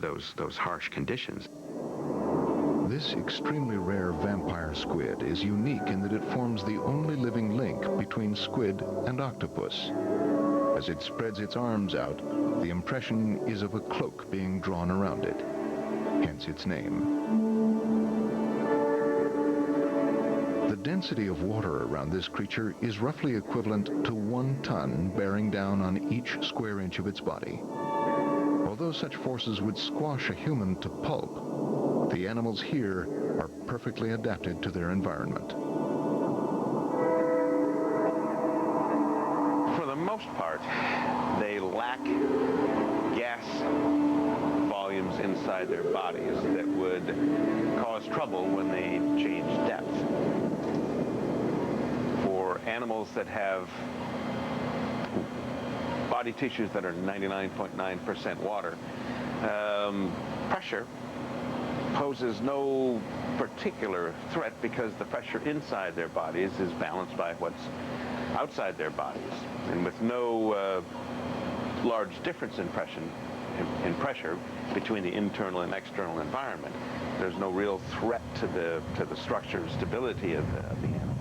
those harsh conditions. This extremely rare vampire squid is unique in that it forms the only living link between squid and octopus. As it spreads its arms out, the impression is of a cloak being drawn around it, hence its name. The density of water around this creature is roughly equivalent to 1 ton bearing down on each square inch of its body. Although such forces would squash a human to pulp, the animals here are perfectly adapted to their environment. For the most part, they lack gas volumes inside their bodies that would cause trouble when they change depth. For animals that have body tissues that are 99.9% water, pressure poses no particular threat because the pressure inside their bodies is balanced by what's outside their bodies. And with no large difference in pressure between the internal and external environment, there's no real threat to the structure and stability of the animal.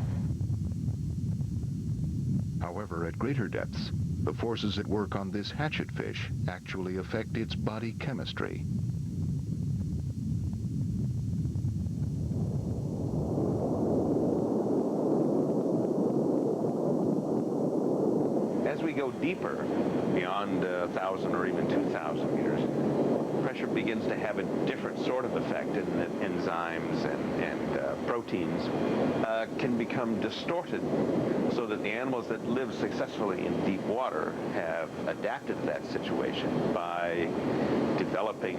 However, at greater depths, the forces at work on this hatchet fish actually affect its body chemistry. As we go deeper, beyond 1,000 or even 2,000 meters, pressure begins to have a different sort of effect in that enzymes and proteins can become distorted so that the animals that live successfully in deep water have adapted to that situation by developing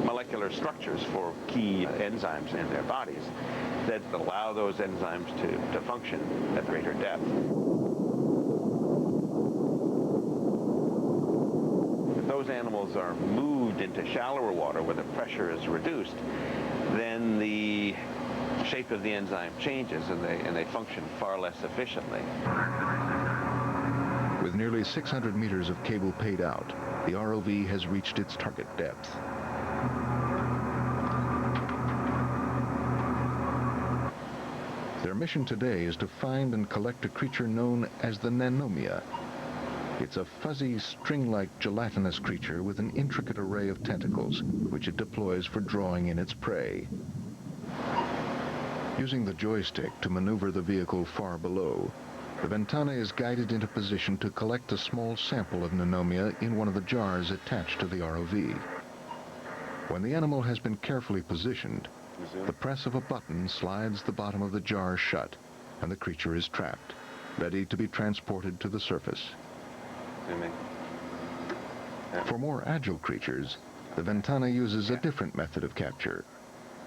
molecular structures for key enzymes in their bodies that allow those enzymes to function at greater depth. If those animals are moved into shallower water where the pressure is reduced, then the shape of the enzyme changes and they function far less efficiently. With nearly 600 meters of cable paid out, the ROV has reached its target depth. Their mission today is to find and collect a creature known as the Nanomia. It's a fuzzy, string-like gelatinous creature with an intricate array of tentacles, which it deploys for drawing in its prey. Using the joystick to maneuver the vehicle far below, the Ventana is guided into position to collect a small sample of Nanomia in one of the jars attached to the ROV. When the animal has been carefully positioned, the press of a button slides the bottom of the jar shut, and the creature is trapped, ready to be transported to the surface. For more agile creatures, the Ventana uses a different method of capture,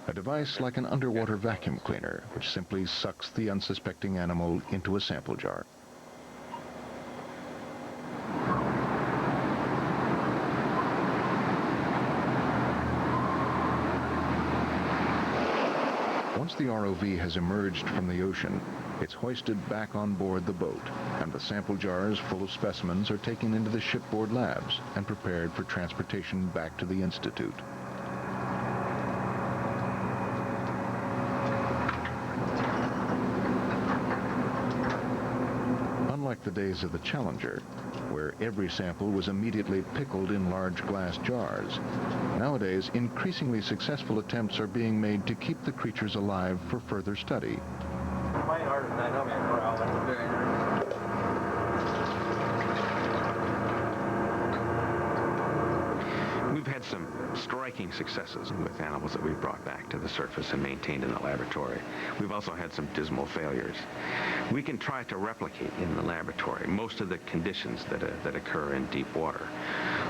a device like an underwater vacuum cleaner, which simply sucks the unsuspecting animal into a sample jar. Once the ROV has emerged from the ocean, it's hoisted back on board the boat, and the sample jars full of specimens are taken into the shipboard labs and prepared for transportation back to the Institute. Unlike the days of the Challenger, where every sample was immediately pickled in large glass jars, nowadays increasingly successful attempts are being made to keep the creatures alive for further study. We've had some striking successes with animals that we've brought back to the surface and maintained in the laboratory. We've also had some dismal failures. We can try to replicate in the laboratory most of the conditions that occur in deep water.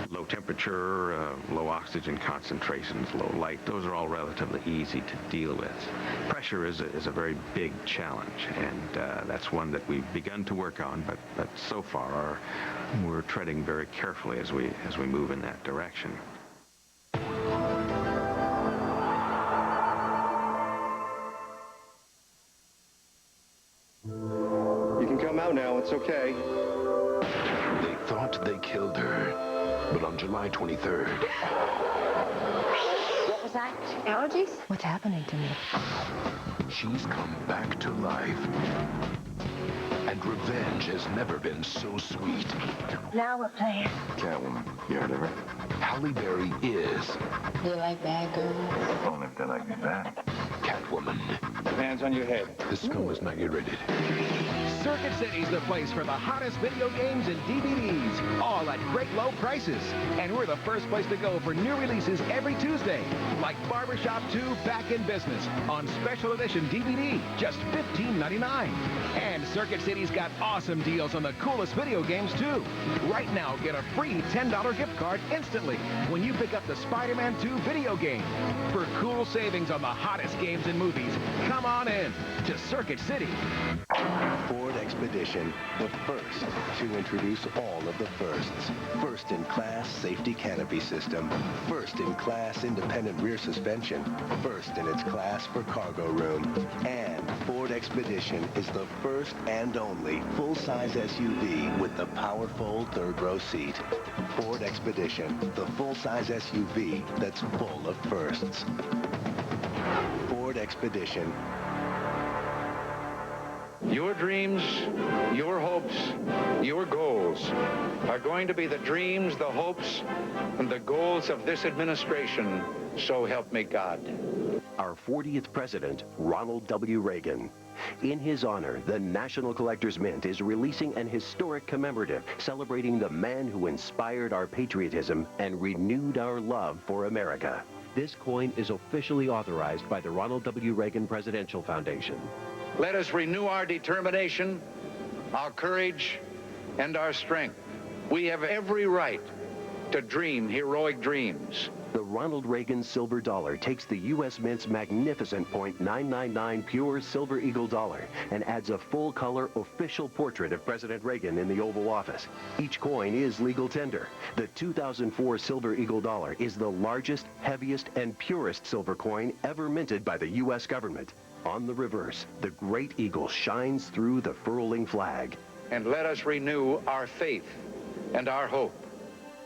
Low temperature, low oxygen concentrations, low light, those are all relatively easy to deal with. Pressure is a very big challenge, and that's one that we've begun to work on, but so far we're treading very carefully as we move in that direction. You can come out now, it's okay. They thought they killed her. But on July 23rd, What was that? Allergies? What's happening to me? she's come back to life. And revenge has never been so sweet. Now we're playing. Catwoman, you heard of her? Halle Berry is Do you like bad girls? Only if they like me back. Catwoman. Hands on your head. The scum is not yet rated. Circuit City's the place for the hottest video games and DVDs, all at great low prices. And we're the first place to go for new releases every Tuesday, like Barbershop 2 Back in Business on special edition DVD, just $15.99. And Circuit City's got awesome deals on the coolest video games, too. Right now, get a free $10 gift card instantly when you pick up the Spider-Man 2 video game. For cool savings on the hottest games and movies, come on in to Circuit City. Ford Expedition, the first to introduce all of the firsts. First-in-class safety canopy system. First-in-class independent rear suspension. First in its class for cargo room. And Ford Expedition is the first and only full-size SUV with the powerful third-row seat. Ford Expedition, the full-size SUV that's full of firsts. Ford Expedition. Your dreams, your hopes, your goals are going to be the dreams, the hopes, and the goals of this administration. So help me God. Our 40th president, Ronald W. Reagan. In his honor, the National Collectors Mint is releasing an historic commemorative celebrating the man who inspired our patriotism and renewed our love for America. This coin is officially authorized by the Ronald W. Reagan Presidential Foundation. Let us renew our determination, our courage, and our strength. We have every right to dream heroic dreams. The Ronald Reagan Silver Dollar takes the U.S. Mint's magnificent .999 pure Silver Eagle dollar and adds a full-color official portrait of President Reagan in the Oval Office. Each coin is legal tender. The 2004 Silver Eagle dollar is the largest, heaviest, and purest silver coin ever minted by the U.S. government. On the reverse, the Great Eagle shines through the furling flag. And let us renew our faith and our hope.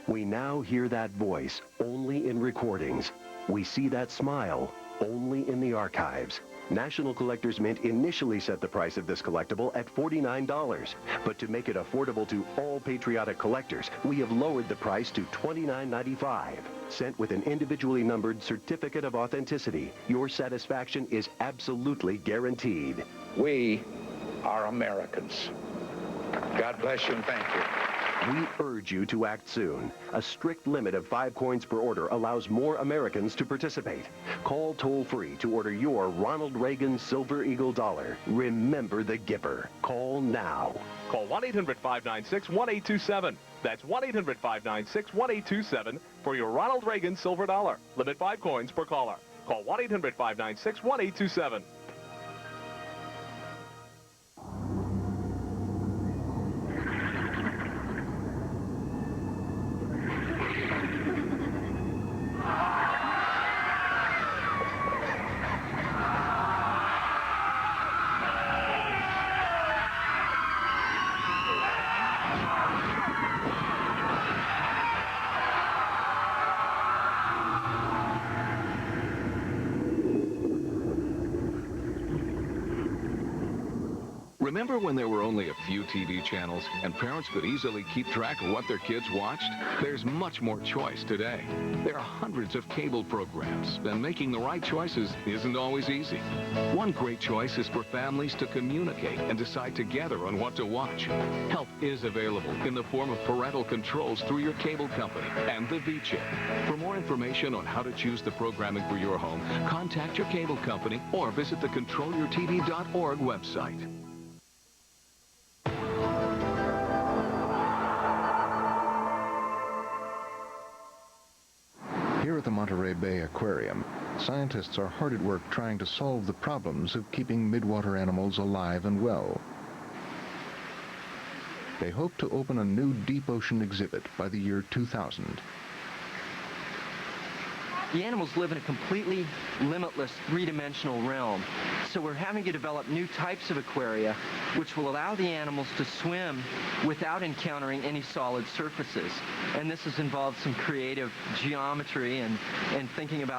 We now hear that voice only in recordings. We see that smile only in the archives. National Collectors Mint initially set the price of this collectible at $49, but to make it affordable to all patriotic collectors, we have lowered the price to $29.95. Sent with an individually numbered certificate of authenticity, your satisfaction is absolutely guaranteed. We are Americans. God bless you and thank you. We urge you to act soon. A strict limit of 5 coins per order allows more Americans to participate. Call toll-free to order your Ronald Reagan Silver Eagle dollar. Remember the giver. Call now. Call 1-800-596-1827. That's 1-800-596-1827 for your Ronald Reagan Silver Dollar. Limit 5 coins per caller. Call 1-800-596-1827. Remember when there were only a few TV channels and parents could easily keep track of what their kids watched? There's much more choice today. There are hundreds of cable programs, and making the right choices isn't always easy. One great choice is for families to communicate and decide together on what to watch. Help is available in the form of parental controls through your cable company and the V-Chip. For more information on how to choose the programming for your home, contact your cable company or visit the controlyourtv.org website. Here at the Monterey Bay Aquarium, scientists are hard at work trying to solve the problems of keeping midwater animals alive and well. They hope to open a new deep ocean exhibit by the year 2000. the animals live in a completely limitless three-dimensional realm. So we're having to develop new types of aquaria which will allow the animals to swim without encountering any solid surfaces. And this has involved some creative geometry and thinking about